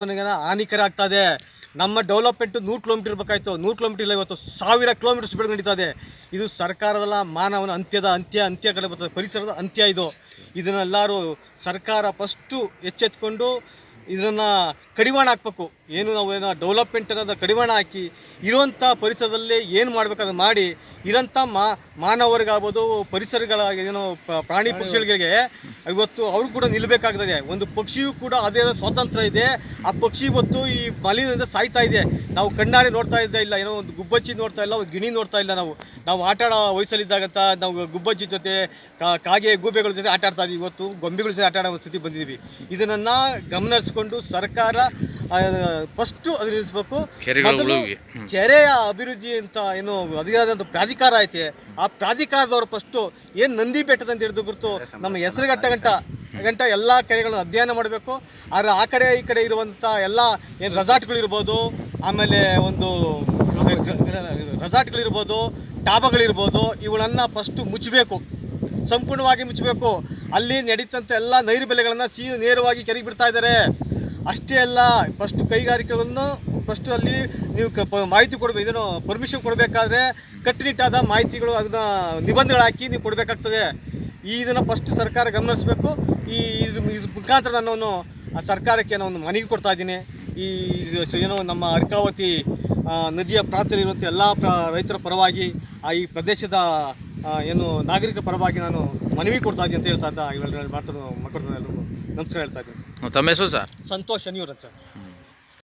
ಹಾನಿಕರ ಆಗ್ತದೆ. ನಮ್ಮ ಡೆವಲಪ್ಮೆಂಟ್ 100 ಕಿಲೋಮೀಟರ್ ಇರಬೇಕಾಯ್ತು, 100 ಕಿಲೋಮೀಟರ್ ಇಲ್ಲ, ಇವತ್ತು 1000 ಕಿಲೋಮೀಟರ್ ಸ್ಪೀಡ್ ನಡೀತಾ ಇದೆ. ಇದು ಸರ್ಕಾರದಲ್ಲ, ಮಾನವನ ಅಂತ್ಯ ಕಡೆ ಬರ್ತದೆ, ಪರಿಸರದ ಅಂತ್ಯ ಇದು. ಇದನ್ನೆಲ್ಲರೂ ಸರ್ಕಾರ ಫಸ್ಟು ಎಚ್ಚೆತ್ಕೊಂಡು ಇದನ್ನು ಕಡಿವಾಣ ಹಾಕಬೇಕು. ನಾವು ಡೆವಲಪ್ಮೆಂಟ್ ಅನ್ನೋದು ಕಡಿವಾಣ ಹಾಕಿ ಇರುವಂಥ ಪರಿಸರದಲ್ಲಿ ಏನು ಮಾಡಬೇಕಾದ್ರೆ ಮಾಡಿ ಇರೋಂಥ ಮಾನವರಿಗಾಗ್ಬೋದು, ಪರಿಸರಗಳ ಪ್ರಾಣಿ ಪಕ್ಷಿಗಳಿಗೆ ಇವತ್ತು ಅವ್ರು ಕೂಡ ನಿಲ್ಲಬೇಕಾಗ್ತದೆ. ಒಂದು ಪಕ್ಷಿಯೂ ಕೂಡ ಅದೇ ಸ್ವಾತಂತ್ರ್ಯ ಇದೆ. ಆ ಪಕ್ಷಿ ಇವತ್ತು ಈ ಮಲಿನದಿಂದ ಸಾಯ್ತಾ ಇದೆ. ನಾವು ಕಣ್ಣಾರೆ ನೋಡ್ತಾ ಇಲ್ಲ, ಒಂದು ಗುಬ್ಬಚ್ಚಿ ನೋಡ್ತಾ ಇಲ್ಲ, ಒಂದು ಗಿಣಿ ನೋಡ್ತಾ ಇಲ್ಲ. ನಾವು ಆಟ ಆಡೋ ವಯಸ್ಸಲ್ಲಿದ್ದಾಗಂತ ನಾವು ಗುಬ್ಬಚ್ಚಿ ಜೊತೆ, ಕಾಗೆ ಗೂಬೆಗಳ ಜೊತೆ ಆಟ ಆಡ್ತಾ ಇದ್ದೀವಿ. ಇವತ್ತು ಗೊಂಬೆಗಳ ಜೊತೆ ಆಟ ಆಡೋ ಸ್ಥಿತಿ ಬಂದಿದ್ದೀವಿ. ಇದನ್ನು ಗಮನಿಸ್ಕೊಂಡು ಸರ್ಕಾರ ಫಸ್ಟು ಅದು ನಿಲ್ಲಿಸಬೇಕು. ಕೆರೆಯ ಅಭಿವೃದ್ಧಿ ಅಂತ ಅಧಿಕಾರದ ಪ್ರಾಧಿಕಾರ ಐತೆ, ಆ ಪ್ರಾಧಿಕಾರದವರು ಫಸ್ಟು ನಂದಿ ಬೆಟ್ಟದಂತ ಹಿಡಿದು ಗುರುತು ನಮ್ಮ ಹೆಸರುಗಟ್ಟ ಗಂಟ ಎಲ್ಲ ಕೆರೆಗಳನ್ನು ಅಧ್ಯಯನ ಮಾಡಬೇಕು. ಆದರೆ ಆ ಕಡೆ ಈ ಕಡೆ ಇರುವಂಥ ಎಲ್ಲ ರೆಸಾರ್ಟ್ಗಳಿರ್ಬೋದು, ಆಮೇಲೆ ಒಂದು ರೆಸಾರ್ಟ್ಗಳಿರ್ಬೋದು, ಡಾಬಾಗಳಿರ್ಬೋದು, ಇವುಗಳನ್ನು ಫಸ್ಟು ಮುಚ್ಚಬೇಕು, ಸಂಪೂರ್ಣವಾಗಿ ಮುಚ್ಚಬೇಕು. ಅಲ್ಲಿ ನಡೀತಂಥ ಎಲ್ಲ ನೈರ್ಬಲ್ಯಗಳನ್ನು ನೇರವಾಗಿ ಕೆರೆಗೆ ಬಿಡ್ತಾ ಇದ್ದಾರೆ. ಅಷ್ಟೇ ಅಲ್ಲ, ಫಸ್ಟು ಕೈಗಾರಿಕೆಗಳನ್ನು ಫಸ್ಟು ಅಲ್ಲಿ ನೀವು ಮಾಹಿತಿ ಕೊಡಬೇಕು. ಇದನ್ನು ಪರ್ಮಿಷನ್ ಕೊಡಬೇಕಾದ್ರೆ ಕಟ್ಟುನಿಟ್ಟಾದ ಮಾಹಿತಿಗಳು, ಅದನ್ನು ನಿಬಂಧನೆಗಳು ಹಾಕಿ ನೀವು ಕೊಡಬೇಕಾಗ್ತದೆ. ಇದನ್ನು ಫಸ್ಟ್ ಸರ್ಕಾರ ಗಮನಿಸಬೇಕು. ಇದ್ರ ಮುಖಾಂತರ ನಾನು ಆ ಸರ್ಕಾರಕ್ಕೆ ನಾನು ಮನವಿ ಕೊಡ್ತಾ ಇದ್ದೀನಿ. ನಮ್ಮ ಅರ್ಕಾವತಿ ನದಿಯ ಪ್ರಾಂತ್ಯದಲ್ಲಿರುವಂಥ ಎಲ್ಲ ರೈತರ ಪರವಾಗಿ, ಈ ಪ್ರದೇಶದ ನಾಗರಿಕ ಪರವಾಗಿ ನಾನು ಮನವಿ ಕೊಡ್ತಾ ಇದ್ದೀನಿ ಅಂತ ಹೇಳ್ತಾ ಇವೆಲ್ಲ ಮಾತಾಡೋ ಮಕ್ಕಳು ಎಲ್ಲರಿಗೂ ನಮಸ್ಕಾರ ಹೇಳ್ತಾ ಇದ್ದೀನಿ. ತಮ್ಮ ಹೆಸರು ಸರ್? ಸಂತೋಷ್ ಶನಿಯೂರ್ ಅಂತ ಸರ್.